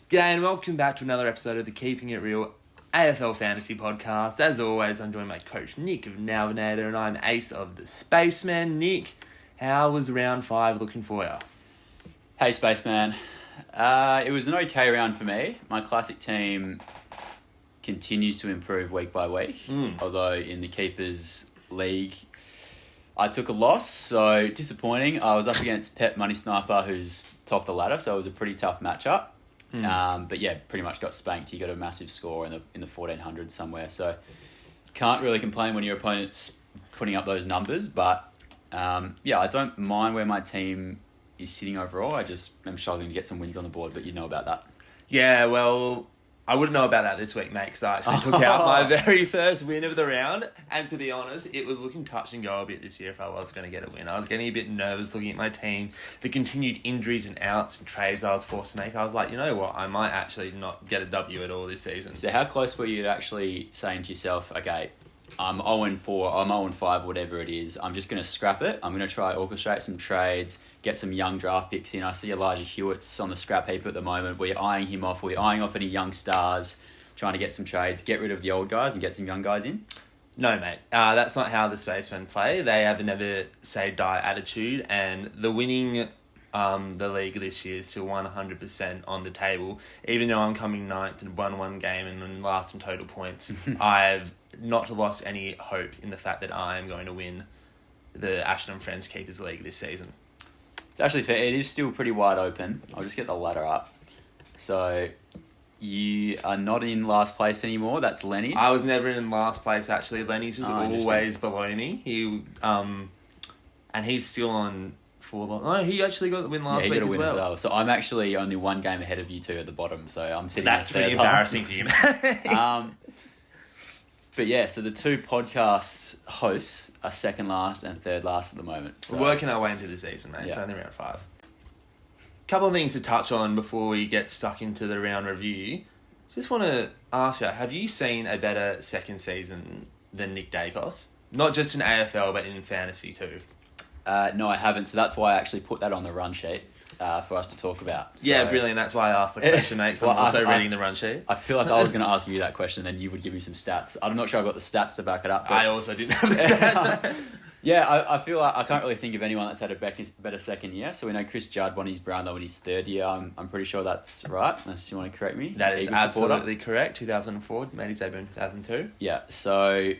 G'day and welcome back to another episode of the Keeping It Real AFL Fantasy Podcast. As always, I'm joined by Coach Nick of Nalvinator and I'm Ace of the Spaceman. Nick, how was round 5 looking for you? Hey Spaceman, it was an okay round for me. My classic team continues to improve week by week, although in the Keepers League I took a loss, so disappointing. I was up against Pep Money Sniper, who's top of the ladder, so it was a pretty tough matchup. But yeah, pretty much got spanked. He got a massive score in the 1400s somewhere, so can't really complain when your opponent's putting up those numbers. But yeah, I don't mind where my team is sitting overall. I just am struggling to get some wins on the board, but you know about that. Yeah, well, I wouldn't know about that this week, mate, because I actually took out my very first win of the round. And to be honest, it was looking touch and go a bit this year if I was going to get a win. I was getting a bit nervous looking at my team. The continued injuries and outs and trades I was forced to make. I was like, you know what, I might actually not get a W at all this season. So how close were you to actually saying to yourself, okay, I'm 0-4, I'm 0-5, whatever it is, I'm just going to scrap it. I'm going to try orchestrate some trades, get some young draft picks in. I see Elijah Hewitt's on the scrap heap at the moment. We're eyeing him off. We're eyeing off any young stars, trying to get some trades, get rid of the old guys and get some young guys in. No, mate. That's not how the Spacemen play. They have a never say die attitude, and the winning the league this year is still 100% on the table. Even though I'm coming 9th and won one game and then last in total points, I've not lost any hope in the fact that I am going to win the Ashton and Friends Keepers League this season. It's actually fair. It is still pretty wide open. I'll just get the ladder up. So you are not in last place anymore. That's Lenny's. I was never in last place, actually. Lenny's was always below me. He and he's still on 4. No, he actually got the win last week as well. So I'm actually only one game ahead of you two at the bottom. So I'm sitting. That's pretty embarrassing for you, mate. But yeah, so the two podcast hosts are second last and third last at the moment. So we're working our way into the season, mate. Yeah. It's only round 5. Couple of things to touch on before we get stuck into the round review. Just want to ask you, have you seen a better second season than Nick Dacos? Not just in AFL, but in fantasy too. No, I haven't. So that's why I actually put that on the run sheet for us to talk about. So, yeah, brilliant. That's why I asked the question, mate, because I'm also reading the run sheet. I feel like I was going to ask you that question, and you would give me some stats. I'm not sure I've got the stats to back it up. I also didn't have the stats. Yeah, I feel like I can't really think of anyone that's had a better second year. So we know Chris Judd won his Brownlow in his third year. I'm pretty sure that's right, unless you want to correct me. That is absolutely correct. 2004, made his debut in 2002. Yeah, so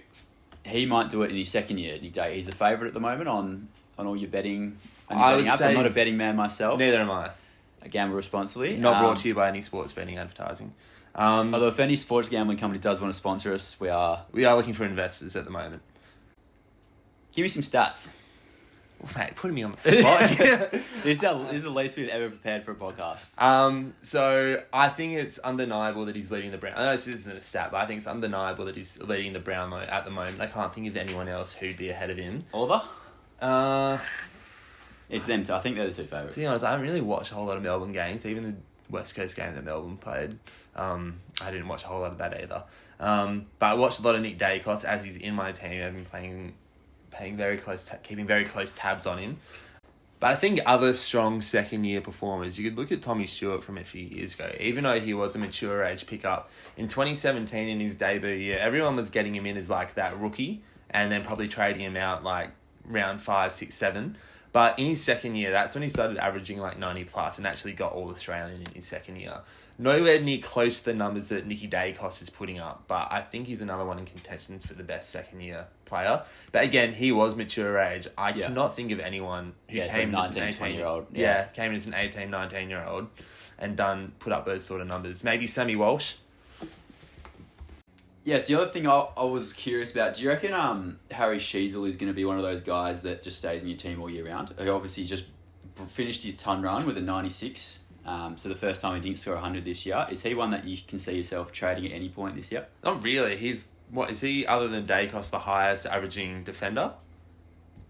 he might do it in his second year, Nick Day. He's a favourite at the moment on all your betting. I'm not a betting man myself. Neither am I. I gamble responsibly. Not brought to you by any sports betting advertising. Although if any sports gambling company does want to sponsor us, we are looking for investors at the moment. Give me some stats. Well, mate, putting me on the spot. This is the least we've ever prepared for a podcast. So I think it's undeniable that he's leading the Brown. I know this isn't a stat, but I think it's undeniable that he's leading the Brownlow at the moment. I can't think of anyone else who'd be ahead of him. Oliver? It's them two. I think they're the two favourites. To be honest, I haven't really watched a whole lot of Melbourne games. Even the West Coast game that Melbourne played, I didn't watch a whole lot of that either. But I watched a lot of Nick Dacos as he's in my team. I've been keeping very close tabs on him. But I think other strong second-year performers, you could look at Tommy Stewart from a few years ago. Even though he was a mature age pickup, in 2017 in his debut year, everyone was getting him in as like that rookie and then probably trading him out like round 5, 6, 7. But in his second year, that's when he started averaging like 90 plus and actually got all Australian in his second year. Nowhere near close to the numbers that Nicky Dacos is putting up, but I think he's another one in contentions for the best second year player. But again, he was mature age. I cannot think of anyone who came as an 18-year-old. Came as an 18, 19-year-old and put up those sort of numbers. Maybe Sammy Walsh. Yes, the other thing I was curious about, do you reckon Harry Sheezel is going to be one of those guys that just stays in your team all year round? He obviously just finished his ton run with a 96, so the first time he didn't score 100 this year. Is he one that you can see yourself trading at any point this year? Not really. Is he, other than Dacos, the highest averaging defender?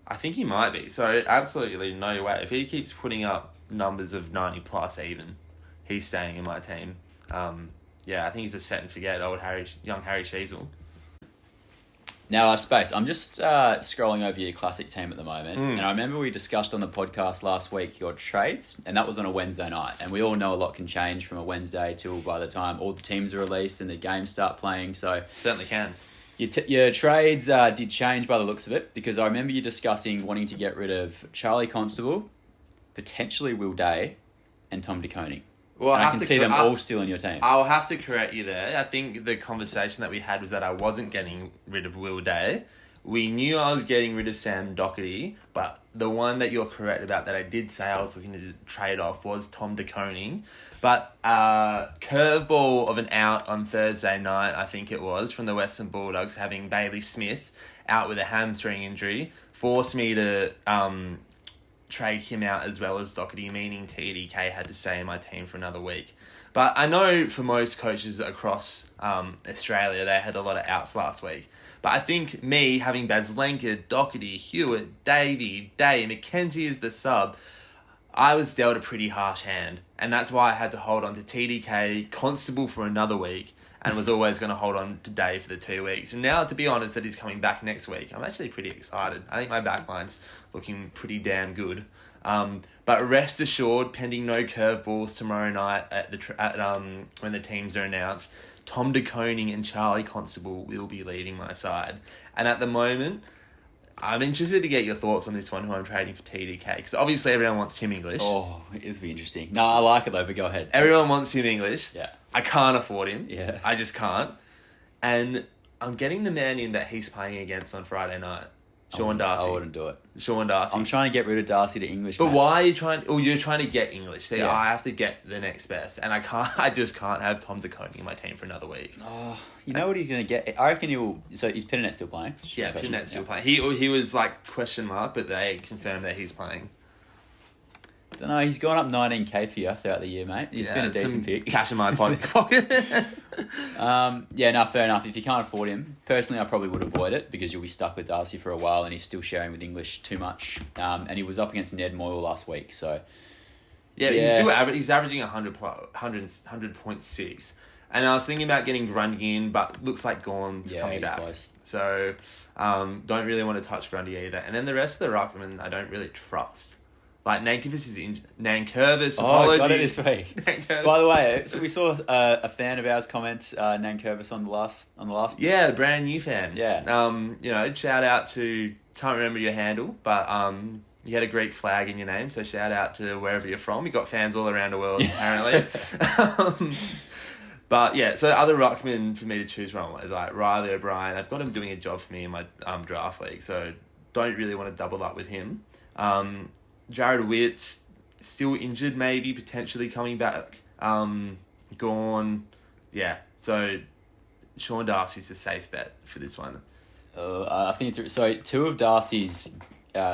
I think he might be. So absolutely no way. If he keeps putting up numbers of 90 plus even, he's staying in my team. Yeah, I think he's a set and forget young Harry Sheezel. Now, Space, I'm just scrolling over your classic team at the moment, and I remember we discussed on the podcast last week your trades, and that was on a Wednesday night, and we all know a lot can change from a Wednesday till by the time all the teams are released and the games start playing, so... Certainly can. Your trades did change by the looks of it, because I remember you discussing wanting to get rid of Charlie Constable, potentially Will Day, and Tom De Koning. Well, and I can see them all still in your team. I'll have to correct you there. I think the conversation that we had was that I wasn't getting rid of Will Day. We knew I was getting rid of Sam Doherty, but the one that you're correct about that I did say I was looking to trade off was Tom De Koning. But curveball of an out on Thursday night, I think it was, from the Western Bulldogs, having Bailey Smith out with a hamstring injury, forced me to... trade him out as well as Doherty, meaning TDK had to stay in my team for another week. But I know for most coaches across Australia, they had a lot of outs last week. But I think me having Baslenka, Doherty, Hewitt, Davey, Day, McKenzie as the sub, I was dealt a pretty harsh hand. And that's why I had to hold on to TDK, Constable for another week, and was always going to hold on to Dave for the 2 weeks. And now, to be honest, that he's coming back next week, I'm actually pretty excited. I think my backline's looking pretty damn good. But rest assured, pending no curveballs tomorrow night when the teams are announced, Tom De Koning and Charlie Constable will be leading my side. And at the moment, I'm interested to get your thoughts on this one, who I'm trading for TDK. Because obviously everyone wants Tim English. Oh, it'll be interesting. No, I like it though, but go ahead. Everyone wants Tim English. Yeah. I can't afford him. Yeah. I just can't. And I'm getting the man in that he's playing against on Friday night. Sean Darcy. I wouldn't do it. Sean Darcy. I'm trying to get rid of Darcy to English. But mate. why are you trying... Oh, you're trying to get English. See, Yeah. I have to get the next best. And I just can't have Tom De Koning in my team for another week. Oh, you know what he's going to get? I reckon he'll... So is Petanet still playing? Yeah, Pinet's still playing. He was like question mark, but they confirmed that he's playing. Don't know, he's gone up 19k for you throughout the year, mate. He's been a decent pick. Cash in my pocket. Yeah, no, fair enough. If you can't afford him, personally, I probably would avoid it because you'll be stuck with Darcy for a while and he's still sharing with English too much. And he was up against Ned Moyle last week, so... Yeah, but he's averaging 100.6. And I was thinking about getting Grundy in, but looks like Gorn's coming back. Close. So, don't really want to touch Grundy either. And then the rest of the ruckman, I don't really trust. Like, Nankervis is injured. Nankervis, apologies. Got it this week. By the way, so we saw a fan of ours comment Nankervis on the last. Yeah, brand new fan. Yeah. Shout out to, can't remember your handle, but you had a Greek flag in your name, so shout out to wherever you're from. You got fans all around the world, apparently. But yeah, so other ruckmen for me to choose from, like Riley O'Brien, I've got him doing a job for me in my draft league, so don't really want to double up with him. Jared Witt's still injured, maybe, potentially coming back. Gone. Yeah, so Sean Darcy's the safe bet for this one. I think it's... So, two of Darcy's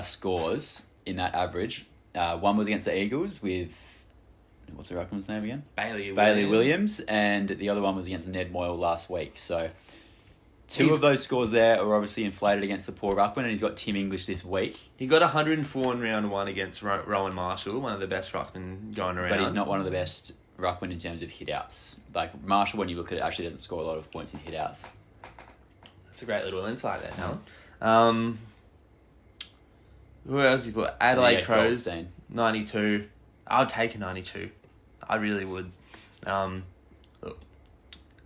scores in that average, one was against the Eagles with... What's the ruckman's name again? Bailey Williams, and the other one was against Ned Moyle last week. So, two of those scores there are obviously inflated against the poor ruckman, and he's got Tim English this week. He got 104 in round one against Rowan Marshall, one of the best ruckmen going around. But he's not one of the best ruckmen in terms of hit-outs. Like, Marshall, when you look at it, actually doesn't score a lot of points in hit-outs. That's a great little insight there, Alan. Who else he put? Adelaide Crows, Goldstein. 92. I'd take a 92. I really would. Look,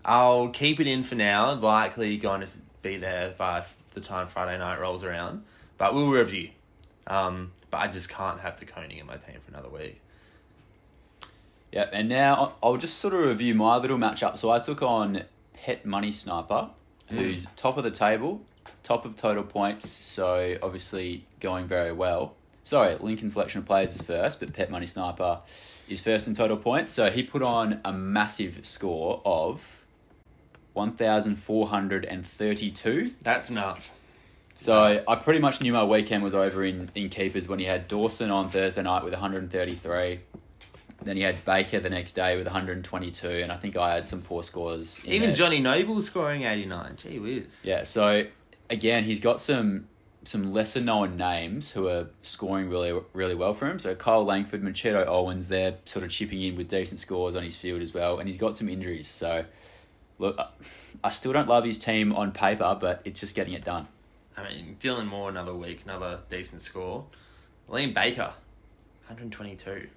I'll keep it in for now. Likely going to be there by the time Friday night rolls around. But we'll review. But I just can't have the Koning in my team for another week. Yep, and now I'll just sort of review my little matchup. So I took on Pet Money Sniper, who's top of the table, top of total points, so obviously going very well. Sorry, Lincoln Selection of Players is first, but Pet Money Sniper is first in total points. So he put on a massive score of 1,432. That's nuts. So I pretty much knew my weekend was over in keepers when he had Dawson on Thursday night with 133. Then he had Baker the next day with 122, and I think I had some poor scores. Even Johnny Noble scoring 89. Gee whiz. Yeah, so again, he's got some lesser known names who are scoring really, really well for him. So Kyle Langford, Machado Owens, they're sort of chipping in with decent scores on his field as well. And he's got some injuries. So Look, I still don't love his team on paper, but it's just getting it done. I mean, Dylan Moore, another week, another decent score. Liam Baker, 122.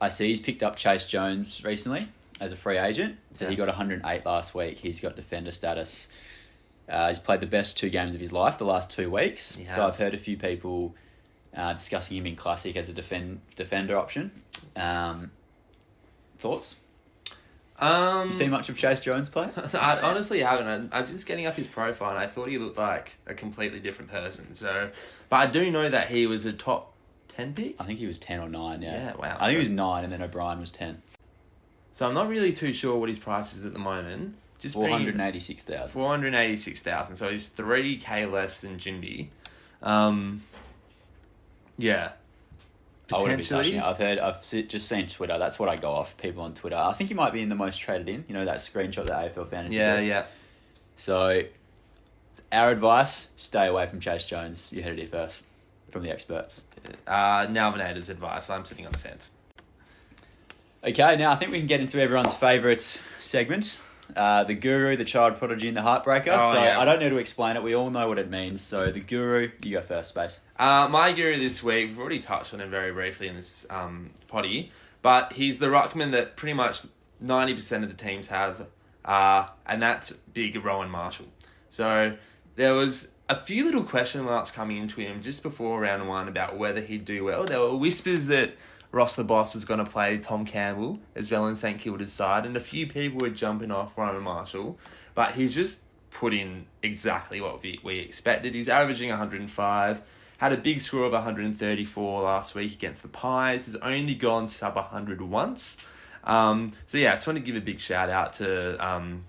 I see he's picked up Chase Jones recently as a free agent. So he got 108 last week. He's got defender status. He's played the best 2 games of his life the last 2 weeks. So I've heard a few people discussing him in Classic as a defender option. Thoughts? You seen much of Chase Jones play? I honestly haven't. I'm just getting up his profile and I thought he looked like a completely different person. So, but I do know that he was a top 10 pick? I think he was 10 or 9, yeah. Yeah, wow. I think he was 9 and then O'Brien was 10. So I'm not really too sure what his price is at the moment. Just 486,000. 486,000. So he's 3k less than Jinby. Yeah. I wouldn't be touching it. I've just seen Twitter. That's what I go off. People on Twitter. I think he might be in the most traded in. You know that screenshot that AFL Fantasy did? Yeah. So, our advice: stay away from Chase Jones. You heard it here first from the experts. Nalvinator's advice. I'm sitting on the fence. Okay, now I think we can get into everyone's favourite segment. The Guru, the Child Prodigy, and the Heartbreaker. I don't need to explain it. We all know what it means. So the Guru, you go first, Space. My Guru this week, we've already touched on him very briefly in this potty, but he's the ruckman that pretty much 90% of the teams have, and that's big Rowan Marshall. So there was a few little question marks coming into him just before round 1 about whether he'd do well. There were whispers that Ross the Boss was going to play Tom Campbell as well in St Kilda's side, and a few people were jumping off Rowan Marshall, but he's just put in exactly what we expected. He's averaging 105, had a big score of 134 last week against the Pies, has only gone sub 100 once. I just want to give a big shout out to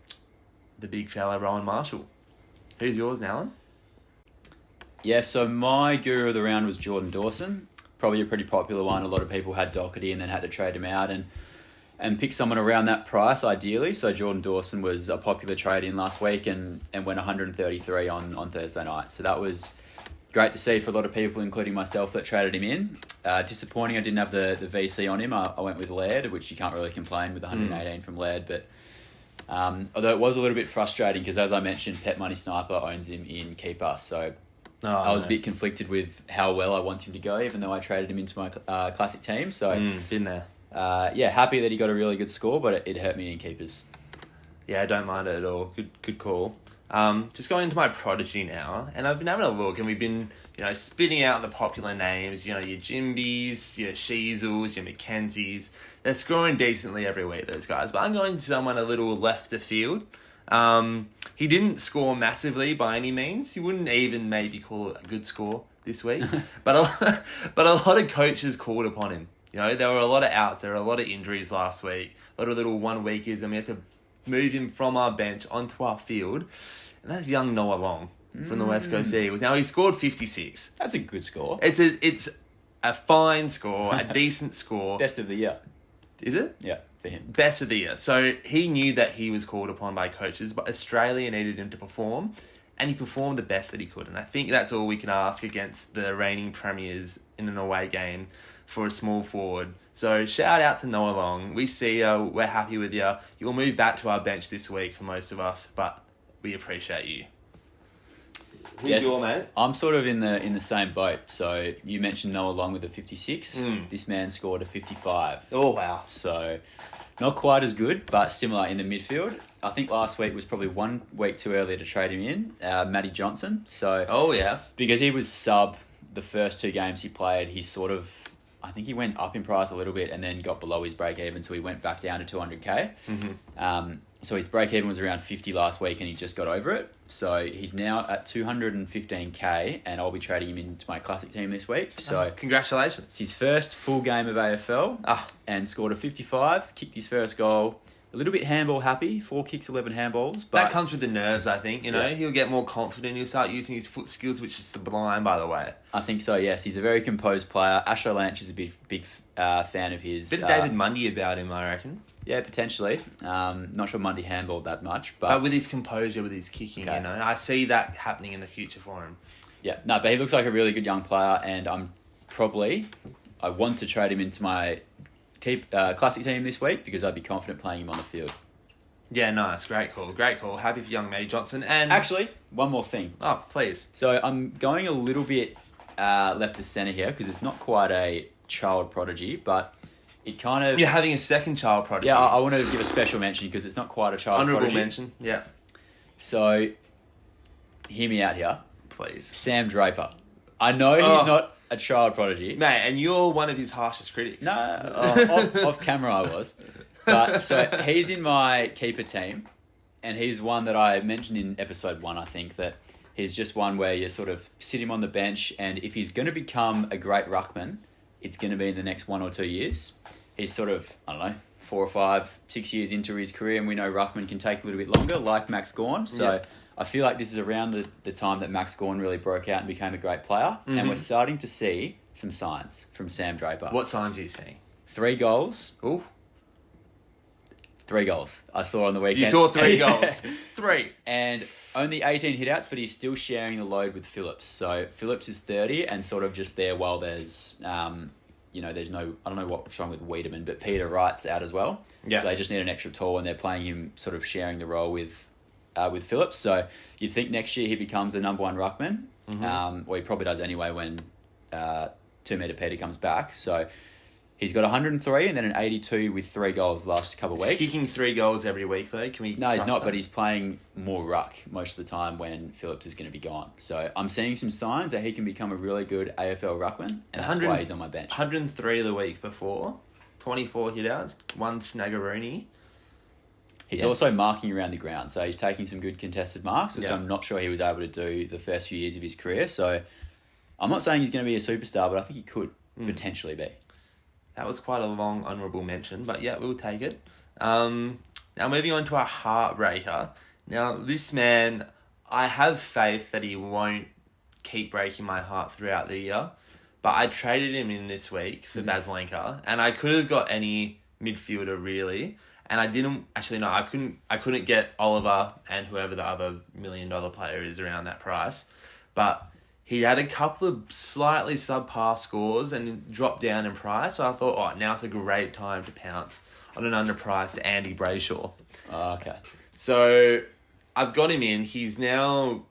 the big fella Rowan Marshall. Who's yours, Alan? Yeah, so my Guru of the round was Jordan Dawson. Probably a pretty popular one. A lot of people had Doherty and then had to trade him out and pick someone around that price, ideally. So Jordan Dawson was a popular trade in last week and went 133 on Thursday night. So that was great to see for a lot of people, including myself, that traded him in. Disappointing I didn't have the VC on him. I went with Laird, which you can't really complain with 118 from Laird. But although it was a little bit frustrating because, as I mentioned, Pet Money Sniper owns him in Keeper. So I was a bit conflicted with how well I want him to go, even though I traded him into my Classic team. So been there. Happy that he got a really good score, but it hurt me in Keepers. Yeah, I don't mind it at all. Good call. Just going into my Prodigy now, and I've been having a look, and we've been, spitting out the popular names, your Jimbies, your Sheezels, your Mackenzies. They're scoring decently every week, those guys. But I'm going to someone a little left of field. He didn't score massively by any means. You wouldn't even maybe call it a good score this week. but a lot of coaches called upon him. There were a lot of outs. There were a lot of injuries last week. A lot of little 1 weekers, and we had to move him from our bench onto our field. And that's young Noah Long from the West Coast Eagles. Now, he scored 56. That's a good score. It's a fine score, a decent score. Best of the year. Is it? Yeah, for him. Best of the year. So he knew that he was called upon by coaches, but Australia needed him to perform, and he performed the best that he could. And I think that's all we can ask against the reigning premiers in an away game for a small forward. So shout out to Noah Long. We see you. We're happy with you. You'll move back to our bench this week for most of us, but we appreciate you. Who's your mate? I'm sort of in the same boat. So you mentioned Noah Long with a 56. This man scored a 55. Oh, wow. So not quite as good, but similar in the midfield. I think last week was probably 1 week too early to trade him in. Matty Johnson. So oh, yeah. Because he was sub the first 2 games he played, he sort of, I think he went up in price a little bit and then got below his break even, so he went back down to 200k. So his break even was around 50 last week and he just got over it. So he's now at 215k and I'll be trading him into my Classic team this week. So congratulations. It's his first full game of AFL and scored a 55, kicked his first goal. A little bit handball happy, 4 kicks, 11 handballs. But that comes with the nerves, I think. He'll get more confident. He'll start using his foot skills, which is sublime, by the way. I think so, yes. He's a very composed player. Asher Lanch is a big fan of his. Bit of David Mundy about him, I reckon. Yeah, potentially. Not sure Mundy handballed that much. But with his composure, with his kicking, I see that happening in the future for him. Yeah, no, but he looks like a really good young player, and I want to trade him into my Classic team this week because I'd be confident playing him on the field. Yeah, nice. Great call. Great call. Happy for young Matty Johnson. And Actually, one more thing. Oh, please. So I'm going a little bit left to centre here because it's not quite a child prodigy, but it kind of... You're having a second child prodigy. Yeah, I want to give a special mention because it's not quite a child Honourable prodigy. mention. Yeah. So, hear me out here. Please. Sam Draper. I know he's not a child prodigy. Mate, and you're one of his harshest critics. No, off camera I was. But so he's in my keeper team, and he's one that I mentioned in episode 1, I think, that he's just one where you sort of sit him on the bench, and if he's going to become a great ruckman, it's going to be in the next 1 or 2 years. He's sort of, I don't know, 4 or 5, 6 years into his career, and we know ruckman can take a little bit longer, like Max Gawn. So Yeah. I feel like this is around the time that Max Gawn really broke out and became a great player, and we're starting to see some signs from Sam Draper. What signs are you seeing? 3 goals. Ooh. 3 goals I saw on the weekend. You saw 3 goals. 3. And only 18 hitouts, but he's still sharing the load with Phillips. So Phillips is 30 and sort of just there while there's, there's no, I don't know what's wrong with Wiedemann, but Peter Wright's out as well. Yeah. So they just need an extra tall, and they're playing him sort of sharing the role with Phillips. So you'd think next year he becomes the number 1 ruckman. Well, he probably does anyway when 2 metre Peter comes back. So he's got 103 and then an 82 with 3 goals the last couple of weeks. Kicking 3 goals every week, though. Can we? No, he's trust not, that? but he's playing more ruck most of the time when Phillips is going to be gone. So I'm seeing some signs that he can become a really good AFL ruckman, and that's why he's on my bench. 103 the week before, 24 hitouts, 1 snaggeroonie. He's Yeah. also marking around the ground, so he's taking some good contested marks, which Yeah. I'm not sure he was able to do the first few years of his career. So I'm not saying he's going to be a superstar, but I think he could potentially be. That was quite a long honourable mention, but yeah, we'll take it. Now moving on to our heartbreaker. Now this man, I have faith that he won't keep breaking my heart throughout the year, but I traded him in this week for Baslenka, and I could have got any midfielder really, and I didn't. Actually, no, I couldn't get Oliver and whoever the other $1 million player is around that price, but he had a couple of slightly subpar scores and dropped down in price. So I thought, now's a great time to pounce on an underpriced Andy Brayshaw. Oh, okay. So I've got him in. He's now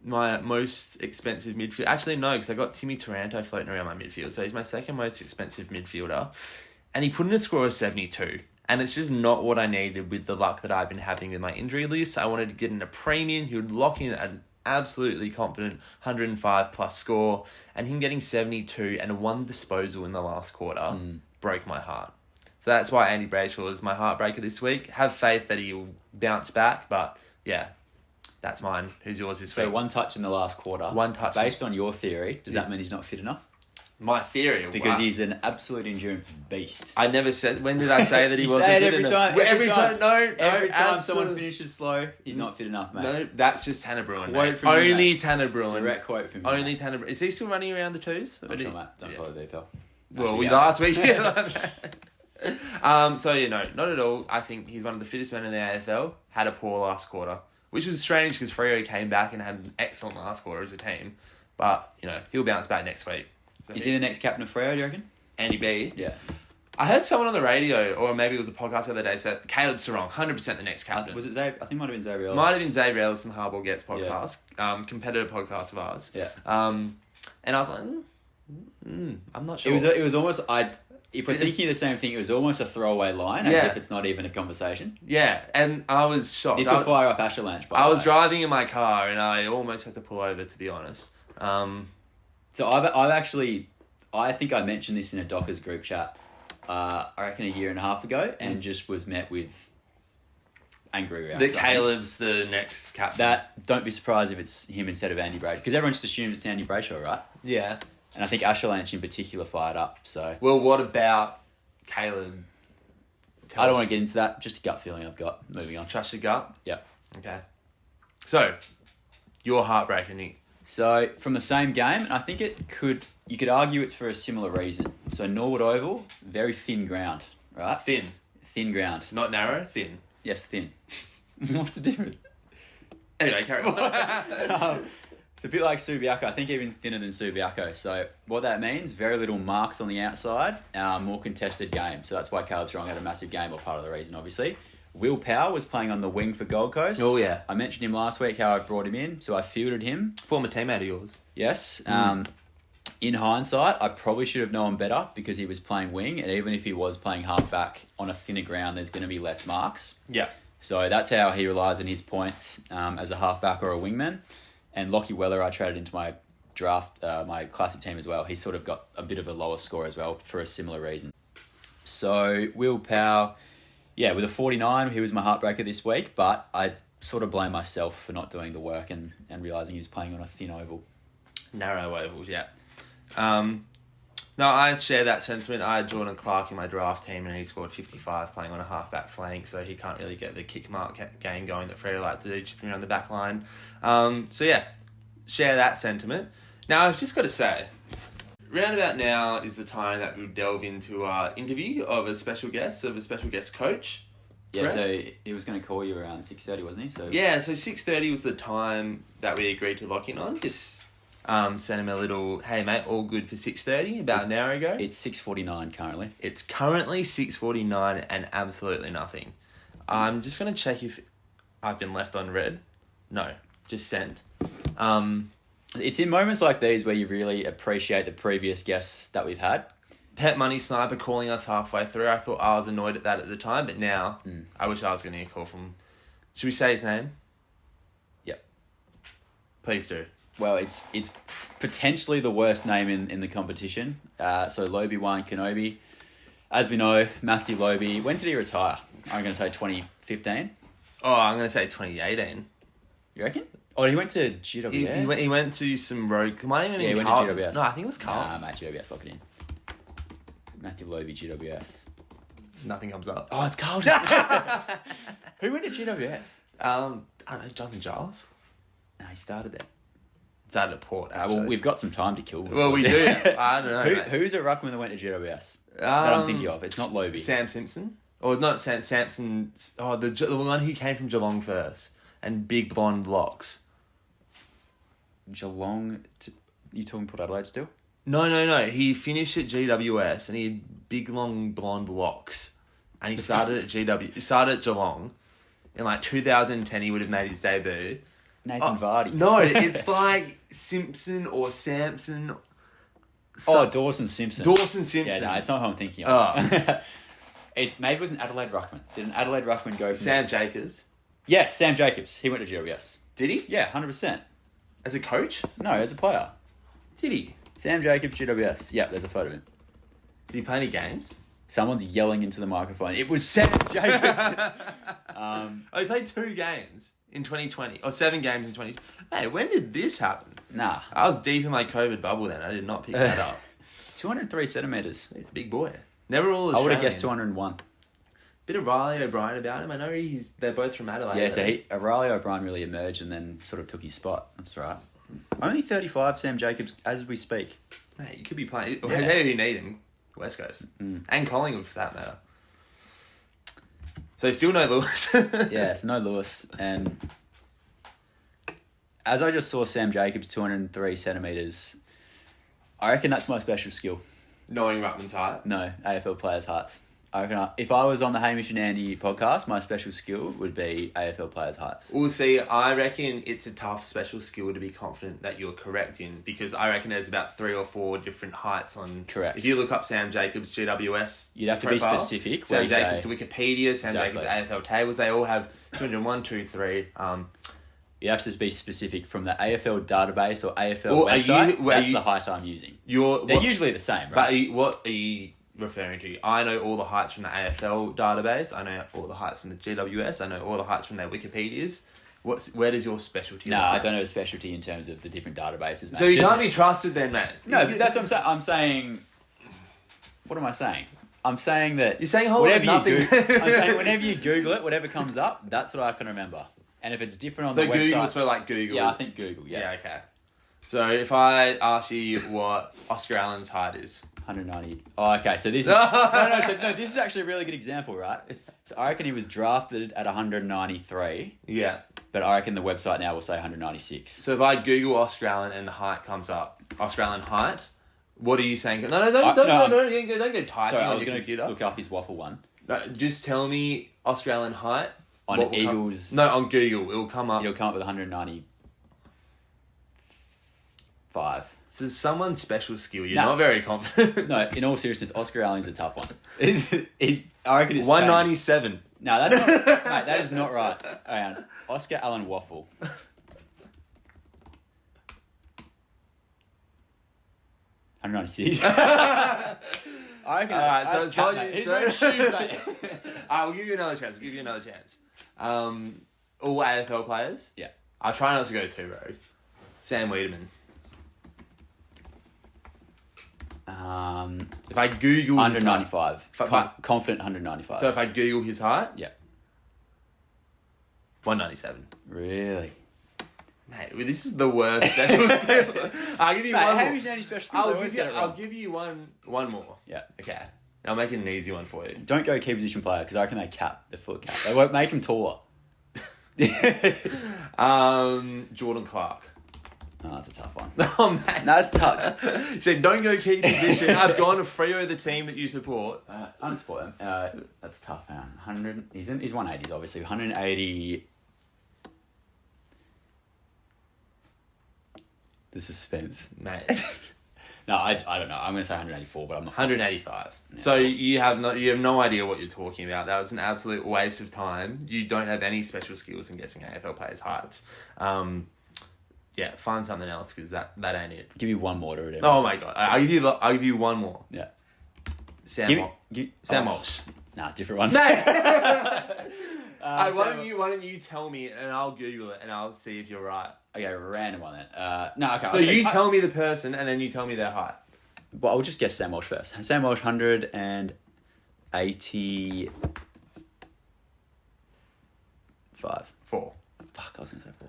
my most expensive midfield. Actually, no, because I got Timmy Taranto floating around my midfield. So he's my second most expensive midfielder. And he put in a score of 72. And it's just not what I needed with the luck that I've been having with my injury list. I wanted to get in a premium. He would lock in an absolutely confident 105 plus score, and him getting 72 and 1 disposal in the last quarter broke my heart. So that's why Andy Brayshaw is my heartbreaker this week. Have faith that he'll bounce back, but yeah, that's mine. Who's yours this So week? 1 touch in the last quarter. 1 touch. Based on your theory, does that mean he's not fit enough? My theory. Because wow. he's an absolute endurance beast. I never said. When did I say that he You wasn't say it fit every enough? time, every time. No, Every time someone absolute- finishes slow, he's not fit enough, mate. No, that's just Tanner Bruin. Quote Mate. from you, Only mate. Tanner Bruin. Direct quote from you. Only mate. Tanner Bruin. Is he still running around the twos? I'm sure, mate. Don't follow the VFL. Well, Actually, we yeah. last week. So, not at all. I think he's one of the fittest men in the AFL. Had a poor last quarter, which was strange because Freo came back and had an excellent last quarter as a team. But, he'll bounce back next week. So Is he the next captain of Freo, do you reckon? Andy B. Yeah. I heard someone on the radio, or maybe it was a podcast the other day, said Caleb Sarong, 100% the next captain. Was it Xavier? I think it might have been Xavier Ellis. Might have been Xavier Ellison Harbour Gets podcast, competitive podcast of ours. Yeah. And I was like, I'm not sure. It was almost, if we're thinking of the same thing, it was almost a throwaway line, as Yeah. if it's not even a conversation. Yeah, and I was shocked. This will fire up Asherlanche, by I the was way. driving in my car and I almost had to pull over, to be honest. So I've actually, I think I mentioned this in a Dockers group chat, I reckon a year and a half ago, and just was met with angry reactions. That I think. Caleb's the next captain. That, don't be surprised if it's him instead of Andy Brayshaw, because everyone just assumes it's Andy Brayshaw, right? Yeah. And I think Asherlanche in particular fired up, so... Well, what about Caleb? I don't want to get into that, just a gut feeling I've got. Moving on. Trust your gut? Yeah. Okay. So, your heartbreaker, Nick. So, from the same game, and I think you could argue it's for a similar reason. So, Norwood Oval, very thin ground, right? Thin. Thin ground. Not narrow, thin. Yes, thin. What's the difference? Anyway, carry on. It's a bit like Subiaco. I think even thinner than Subiaco. So, what that means, very little marks on the outside, more contested game. So, that's why Caleb Strong had a massive game, or part of the reason, obviously. Will Power was playing on the wing for Gold Coast. Oh, yeah. I mentioned him last week how I brought him in, so I fielded him. Former teammate of yours. Yes. In hindsight, I probably should have known better because he was playing wing, and even if he was playing halfback on a thinner ground, there's going to be less marks. Yeah. So that's how he relies on his points as a halfback or a wingman. And Lockie Weller, I traded into my draft, my classic team as well. He sort of got a bit of a lower score as well for a similar reason. So Will Power, yeah, with a 49, he was my heartbreaker this week, but I sort of blame myself for not doing the work and realising he was playing on a thin oval. Narrow ovals, yeah. No, I share that sentiment. I had Jordan Clark in my draft team and he scored 55 playing on a half-back flank, so he can't really get the kick mark game going that Freddie liked to do, chipping around the back line. So yeah, share that sentiment. Now, I've just got to say, round about now is the time that we'll delve into our interview of a special guest coach. Yeah, Correct? so he was going to call you around 6:30, wasn't he? So Yeah, so 6:30 was the time that we agreed to lock in on. Just sent him a little, hey mate, all good for 6:30, about an hour ago. It's 6:49 currently. It's currently 6:49 and absolutely nothing. I'm just going to check if I've been left on red. No, just send. It's in moments like these where you really appreciate the previous guests that we've had. Pet Money Sniper calling us halfway through. I thought I was annoyed at that at the time, but now I wish I was going to get a call from... Should we say his name? Yep. Please do. Well, it's potentially the worst name in the competition. So Lobi-Wan Kenobi. As we know, Matthew Lobi, when did he retire? I'm going to say 2015. Oh, I'm going to say 2018. You reckon? Oh, he went to GWS? He went to some road... Might even he been went Carlton. to GWS. No, I think it was Carlton. Nah, Matt, GWS, lock it in. Matthew Lobi, GWS. Nothing comes up. Oh, it's Carlton. Who went to GWS? I don't know, Jonathan Giles? No, he started there. It's out at Port, actually. Well, we've got some time to kill. Well, we do. I don't know, mate. Who's at Ruckman that went to GWS? That I'm thinking of. It's not Lobi. Sam Simpson? Or not Samson... Oh, the one who came from Geelong first. And big blonde locks. Geelong... You talking Port Adelaide still? No. He finished at GWS and he had big, long, blonde locks. And he started at Geelong. In like 2010, he would have made his debut. Nathan Vardy. No, it's like Simpson or Samson. Dawson Simpson. Dawson Simpson. Yeah, no, it's not who I'm thinking of. Oh. Maybe it was an Adelaide Ruckman. Did an Adelaide Ruckman go from... Sam Jacobs. Yes, Sam Jacobs. He went to GWS. Did he? Yeah, 100%. As a coach? No, as a player. Did he? Sam Jacobs, GWS. Yeah, there's a photo of him. Did he play any games? Someone's yelling into the microphone. It was Sam Jacobs. He played 2 games in 2020. Or 7 games in 2020. Hey, when did this happen? Nah. I was deep in my COVID bubble then. I did not pick that up. 203 centimetres. He's a big boy. Never all Australian. I would have guessed 201. Bit of Riley O'Brien about him. I know they're both from Adelaide. Yeah, so Riley O'Brien really emerged and then sort of took his spot. That's right. Only 35, Sam Jacobs, as we speak. Mate, you could be playing... Yeah. How do you need him? West Coast. And Collingwood, for that matter. So still no Lewis. Yeah, it's no Lewis. And as I just saw Sam Jacobs, 203 centimetres, I reckon that's my special skill. Knowing Ruckman's height. No, AFL players' heights. I reckon if I was on the Hamish and Andy podcast, my special skill would be AFL players' heights. We'll see. I reckon it's a tough special skill to be confident that you're correct in, because I reckon there's about 3 or 4 different heights on... Correct. If you look up Sam Jacobs, GWS You'd have to profile, be specific. Sam Jacobs Wikipedia, Sam Exactly. Jacobs AFL tables, they all have 201, 2, 3. You have to be specific from the AFL database or AFL Well, website. That's the height I'm using. They're usually the same, right? But what are you referring to? I know all the heights from the AFL database. I know all the heights from the GWS. I know all the heights from their Wikipedias. Where does your specialty No, lie? I don't have a specialty in terms of the different databases, mate. So you can't be trusted then, mate. No, but that's what I'm saying. I'm saying... What am I saying? I'm saying that... You're saying a whole lot of nothing. I'm saying whenever you Google it, whatever comes up, that's what I can remember. And if it's different on So the website... Google's for like Google. Yeah, I think Google, Yeah, okay. So if I ask you what Oscar Allen's height is... 190. Oh, okay. So this is... no, this is actually a really good example, right? So I reckon he was drafted at 193, Yeah. but I reckon the website now will say 196. So if I Google Oscar Allen and the height comes up, Oscar Allen height, what are you saying? No, don't go typing Sorry, I on was your going to computer. look up his waffle one. No, just tell me Australian height. On What will Eagles... No, on Google. It will come up. It'll come up with 195. For someone special skill, you're not very confident. No, in all seriousness, Oscar Allen's a tough one. I reckon it's 197. changed. No, that's not... mate, that is not right. Hang on. Oscar Allen waffle. 196. I reckon. Alright, so that's it's not cat, you. mate. He's So, wearing shoes, mate. I'll give you another chance. All AFL players. Yeah. I'll try not to go too rogue. Sam Wiedemann. If I Google his height, 195. Confident 195. so if I Google his height, yeah. 197. Really? Mate, well, this is the worst special skill. I'll give you Mate, one how more. many any special skills? I always get it wrong. I'll give you one more. Yeah. Okay. I'll make it an easy one for you. Don't go key position player because I reckon they cap the foot cap. They won't make him taller. Jordan Clark. Oh, that's a tough one. Oh, man. No, that's tough. So don't go key position. I've gone to Freo, the team that you support. I'm support him. That's tough, man. 100. He's 180s, obviously. 180. The suspense. Mate. No, I don't know. I'm going to say 184, but I'm not. 185. Yeah. So you have no idea what you're talking about. That was an absolute waste of time. You don't have any special skills in guessing AFL players' heights. Yeah, find something else because that ain't it. Give me one more to redeem. Oh my god! I'll give you one more. Yeah. Sam Walsh. Nah, different one. Why don't you tell me and I'll Google it and I'll see if you're right. Okay, random one then. No, okay. No, you tell me the person and then you tell me their height. Well, I'll just guess Sam Walsh first. Sam Walsh, 185. 4. Fuck, I was going to say 4.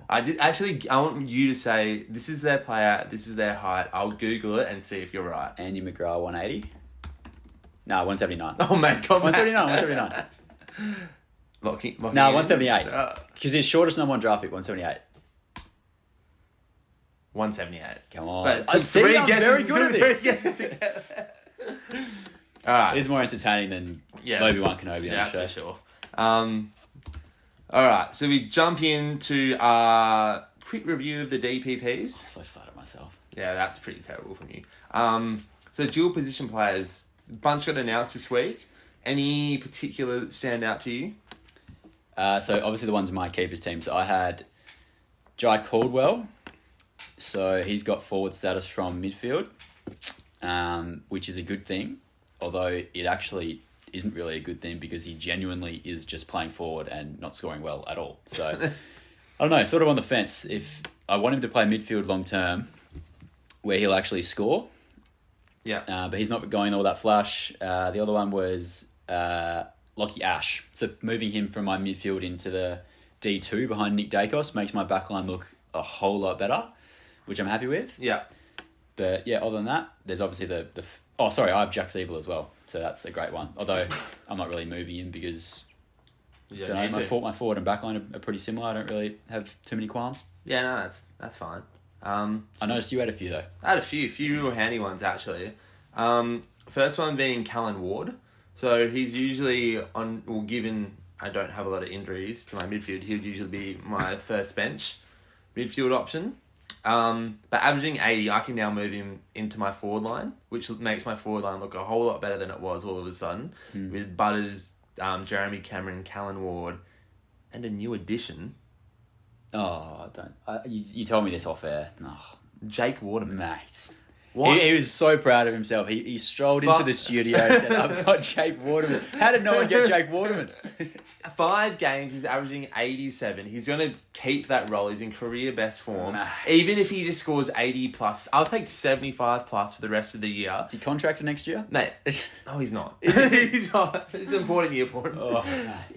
I want you to say, this is their player, this is their height. I'll Google it and see if you're right. Andy McGrath, 180. No, 179. Oh, man, come on. 179. Locking No, in. 178. Because his shortest number one draft pick, 178. 178. Come on. But I see, I'm very good at this. Alright. It's more entertaining than Obi-Wan Kenobi. Yeah, that's for sure. Alright, so we jump into our quick review of the DPPs. I'm so flat at myself. Yeah, that's pretty terrible from you. So dual position players, a bunch got announced this week. Any particular that stand out to you? So obviously the ones in my keepers team. So I had Jai Caldwell. So he's got forward status from midfield, which is a good thing. Although it actually isn't really a good thing because he genuinely is just playing forward and not scoring well at all. So I don't know, sort of on the fence. If I want him to play midfield long term, where he'll actually score. Yeah. But he's not going all that flash. The other one was Lockie Ash. So moving him from my midfield into the D2 behind Nick Dacos makes my backline look a whole lot better, which I'm happy with. Yeah. But yeah, other than that, there's obviously I have Jack Siebel as well. So that's a great one. Although I'm not really moving him because my forward and backline are pretty similar. I don't really have too many qualms. Yeah, no, that's fine. I noticed you had a few though. I had a few real handy ones actually. First one being Callan Ward. So he's usually given I don't have a lot of injuries to my midfield, he'll usually be my first bench midfield option. But averaging 80, I can now move him into my forward line, which makes my forward line look a whole lot better than it was all of a sudden. With Butters, Jeremy Cameron, Callan Ward, and a new addition. Oh, you told me this off air. Oh, Jake Waterman. mate. What? He was so proud of himself. He strolled into the studio and said, I've got Jake Waterman. How did no one get Jake Waterman? 5 games, he's averaging 87. He's going to keep that role. He's in career best form. Mate. Even if he just scores 80 plus, I'll take 75 plus for the rest of the year. Is he contracted next year? Mate, no, he's not. He's not. It's an important year for him. Oh,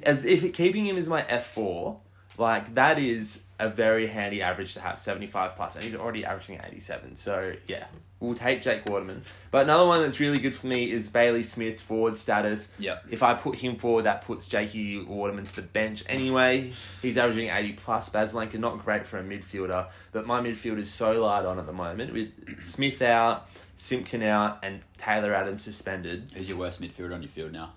As if keeping him as my F4, like that is a very handy average to have, 75 plus, and he's already averaging 87. So yeah, we'll take Jake Waterman. But another one that's really good for me is Bailey Smith, forward status. Yep. If I put him forward, that puts Jakey Waterman to the bench anyway. He's averaging 80 plus. Baslanka, not great for a midfielder, but my midfield is so light on at the moment with Smith out, Simpkin out, and Taylor Adams suspended. Who's your worst midfielder on your field now?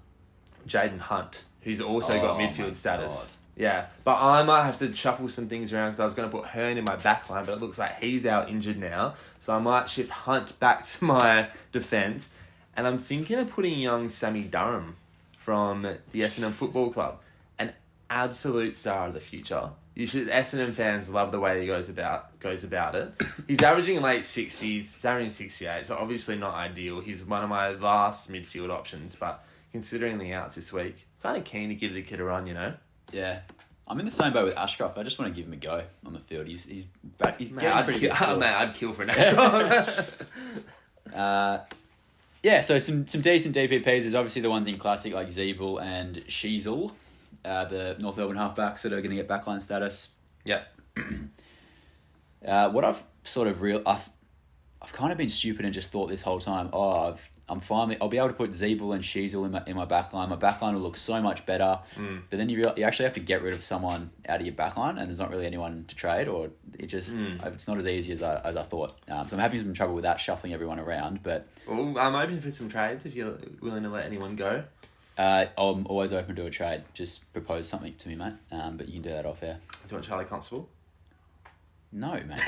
Jaden Hunt, who's also got Oh my midfield status. Yeah, but I might have to shuffle some things around because I was going to put Hearn in my back line, but it looks like he's out injured now. So I might shift Hunt back to my defence. And I'm thinking of putting young Sammy Durham from the Essendon Football Club. An absolute star of the future. Essendon fans love the way he goes about it. He's averaging late 60s. He's averaging 68, so obviously not ideal. He's one of my last midfield options, but considering the outs this week, kind of keen to give the kid a run, you know? Yeah. I'm in the same boat with Ashcroft. I just want to give him a go on the field. He's back. He's Mate, getting pretty good skills. Mate, I'd kill for an extra. Yeah, so some decent DPPs. There's obviously the ones in Classic like Zeeble and Sheasel, the North Melbourne halfbacks that are going to get backline status. Yeah. What I've sort of I've kind of been stupid and just thought this whole time, I'll be able to put Zeeble and Sheasel in my backline. My backline will look so much better. But then you actually have to get rid of someone out of your backline, and there's not really anyone to trade, or it just it's not as easy as I thought. So I'm having some trouble with that, shuffling everyone around. But Well, I'm open for some trades if you're willing to let anyone go. I'm always open to a trade. Just propose something to me, mate. But you can do that off air. Do you want Charlie Constable? No, mate.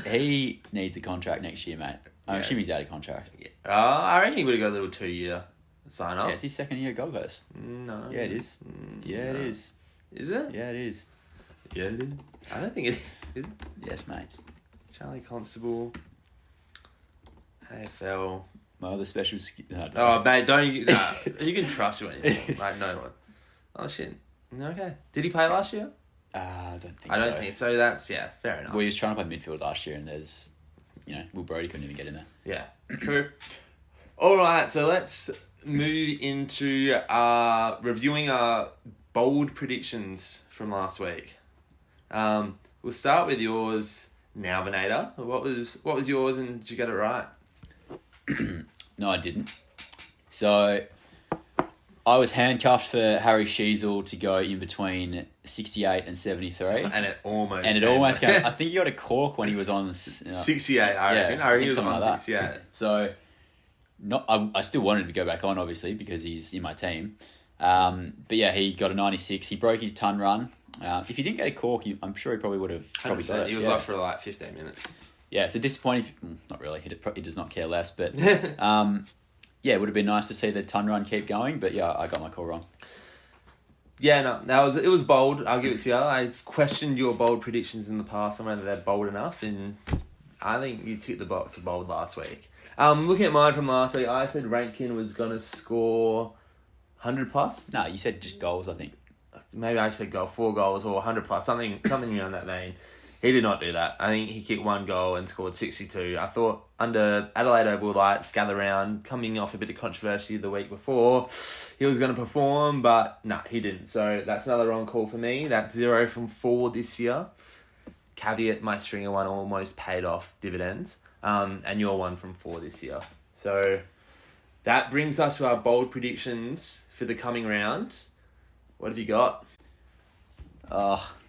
He needs a contract next year, mate. I assume he's out of contract. Yeah. I reckon he would have got a little 2-year sign up. Yeah, it's his second year at Gold Coast. No. Yeah, it is. Yeah, it is. Is it? Yeah, it is. Yeah, it is. I don't think it is. Yes, mate. Charlie Constable. AFL. My other special skill. No, Oh, mate, don't... you can trust you anymore. Like, no one. Oh, shit. Okay. Did he play last year? I don't think so. I don't think so. That's, yeah, fair enough. Well, he was trying to play midfield last year, and there's... Will Brody couldn't even get in there. Yeah, true. All right, so let's move into reviewing our bold predictions from last week. We'll start with yours, Nalvinator. What was yours, and did you get it right? No, I didn't. So, I was handcuffed for Harry Sheasel to go in between 68 and 73. And it almost came. I think he got a cork when he was on... 68, I reckon. I reckon he was on like 68. So, I still wanted him to go back on, obviously, because he's in my team. But yeah, he got a 96. He broke his ton run. If he didn't get a cork, I'm sure he probably would have got it. He was up for like 15 minutes. Yeah, so disappointing. Not really. He does not care less. But yeah, it would have been nice to see the ton run keep going. But yeah, I got my call wrong. Yeah, no, it was bold. I'll give it to you. I've questioned your bold predictions in the past on whether they're bold enough, and I think you ticked the box for bold last week. Looking at mine from last week, I said Rankin was going to score 100 plus. No, you said just goals, I think. Maybe I said 4 goals or 100 plus, something around that vein. He did not do that. I think he kicked 1 goal and scored 62. I thought under Adelaide Oval Lights, gather round, coming off a bit of controversy the week before, he was going to perform, but he didn't. So that's another wrong call for me. That's 0 from 4 this year. Caveat, my stringer one almost paid off dividends. And you're 1 from 4 this year. So that brings us to our bold predictions for the coming round. What have you got?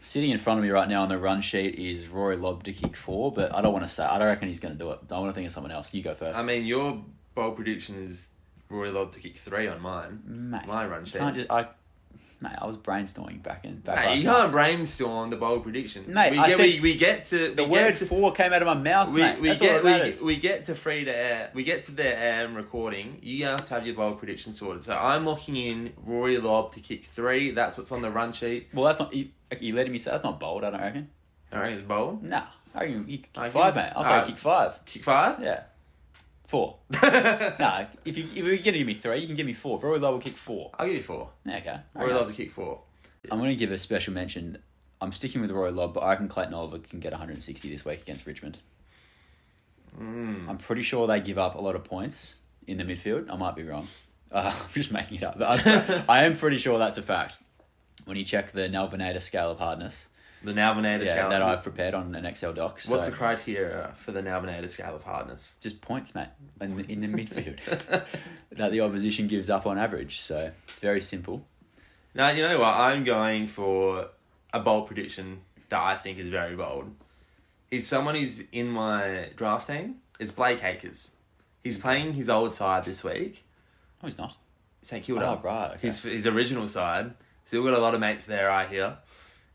Sitting in front of me right now on the run sheet is Rory Lobb to kick 4, but I don't reckon he's going to do it. I want to think of someone else. You go first. I mean, your bold prediction is Rory Lobb to kick 3 on mine. Mate, my run sheet. I was brainstorming back Mate, last you night. can't brainstorm the bold prediction. Mate, we get to... The word 4 came out of my mouth, mate. We That's all that matters. we get to free to air. We get to the recording. You guys have your bold prediction sorted. So I'm locking in Rory Lobb to kick 3. That's what's on the run sheet. Well, that's not... You letting me say that's not bold, I don't reckon. I reckon it's bold. Nah. I reckon you kick 5, mate. I'll say kick 5. Kick 5? Yeah. 4. No, if you're going to give me 3, you can give me 4. Rory Lobb will kick 4. I'll give you 4. Okay. Rory Lobb to kick 4. I'm going to give a special mention. I'm sticking with Rory Lobb, but I reckon Clayton Oliver can get 160 this week against Richmond. I'm pretty sure they give up a lot of points in the midfield. I might be wrong. I'm just making it up. I am pretty sure that's a fact. When you check the Nalvinator scale of hardness. The Nalvinator scale. That I've prepared on an Excel doc. What's the criteria for the Nalvinator scale of hardness? Just points, mate, in the midfield. That the opposition gives up on average. So it's very simple. Now, you know what? I'm going for a bold prediction that I think is very bold. He's someone who's in my draft team. It's Blake Acres. He's playing his old side this week. No, he's not. St Kilda. Oh, right. Okay. His original side. Still got a lot of mates there, I hear.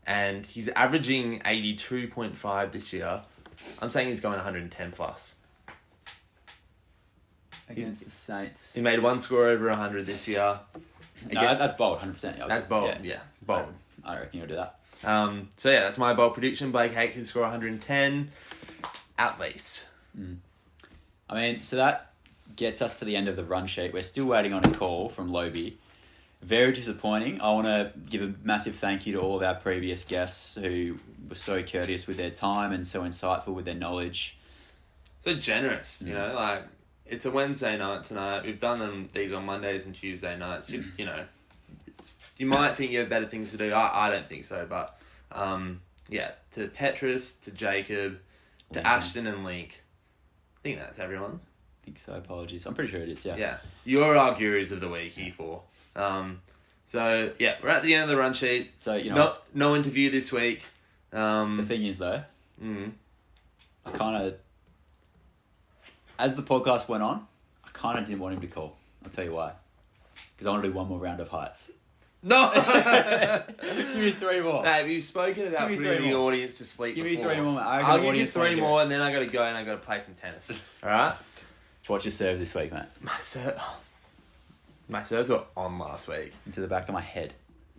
And he's averaging 82.5 this year. I'm saying he's going 110 plus. Against the Saints. He made one score over 100 this year. No, that's bold, 100%. Yeah, That's bold, yeah. Bold. I reckon he'll do that. So yeah, that's my bold prediction. Blake Hake can score 110 at least. I mean, so that gets us to the end of the run sheet. We're still waiting on a call from Lobie. Very disappointing. I want to give a massive thank you to all of our previous guests who were so courteous with their time and so insightful with their knowledge. So generous, you know, like it's a Wednesday night tonight. We've done these on Mondays and Tuesday nights. You know, you might think you have better things to do. I don't think so, but yeah, to Petrus, to Jacob, to Ashton and Link. I think that's everyone. I think so. Apologies. I'm pretty sure it is. Yeah. Yeah, you're our gurus of the week, you four. So yeah, we're at the end of the run sheet. So you know, no interview this week. the thing is though, I kind of, as the podcast went on, I kind of didn't want him to call. I'll tell you why. Because I want to do one more round of heights. No! Give me 3 more. Mate, you've spoken about Give me putting 3 the more. audience to sleep Give before. me 3 more. I'll give you 3 more and then I got to go and I got to play some tennis. Alright? What's your serve this week, mate? My serves were on last week. Into the back of my head.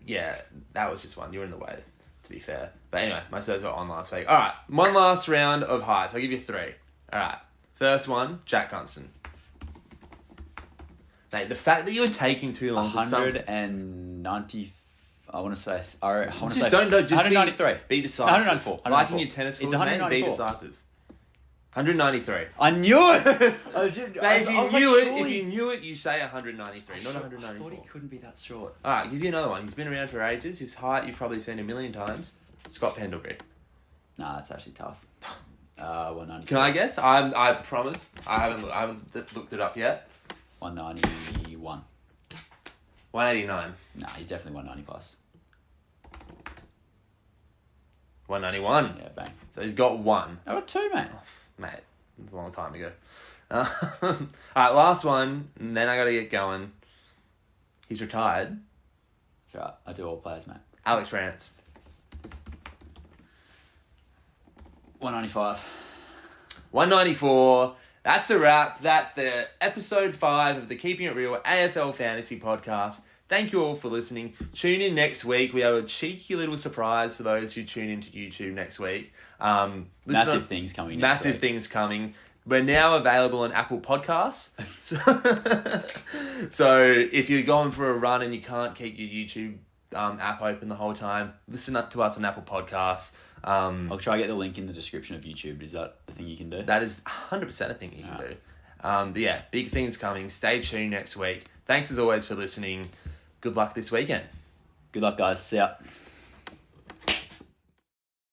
Yeah, that was just one. You were in the way, to be fair. But anyway, my serves were on last week. Alright, one last round of heights. I'll give you 3. Alright. First one, Jack Gunston. Mate, the fact that you were taking too long 190. I want to say. I want to say. Just don't know. Just 193. Be decisive. 194. Like in your tennis schools, It's man, 194. be decisive. 193. I knew it. If you knew it, you say 193, not I 194. thought he couldn't be that short. All right, give you another one. He's been around for ages. His height you've probably seen a million times. Scott Pendlebury. Nah, it's actually tough. 190. Can I guess? I promise. I haven't looked it up yet. 191. 189. Nah, he's definitely 190 plus. 191. Yeah, bang. So he's got 1. I got 2, mate. Mate, it was a long time ago. All right, last one, and then I got to get going. He's retired. That's right. I do all players, mate. Alex Rance. 195. 194. That's a wrap. That's the episode 5 of the Keeping It Real AFL Fantasy Podcast. Thank you all for listening. Tune in next week. We have a cheeky little surprise for those who tune into YouTube next week. Massive things coming. Massive things coming. We're now available on Apple Podcasts. So if you're going for a run and you can't keep your YouTube app open the whole time, listen up to us on Apple Podcasts. I'll try to get the link in the description of YouTube. Is that the thing you can do? That is 100% a thing you can do. But yeah, big things coming. Stay tuned next week. Thanks as always for listening. Good luck this weekend. Good luck, guys. See ya.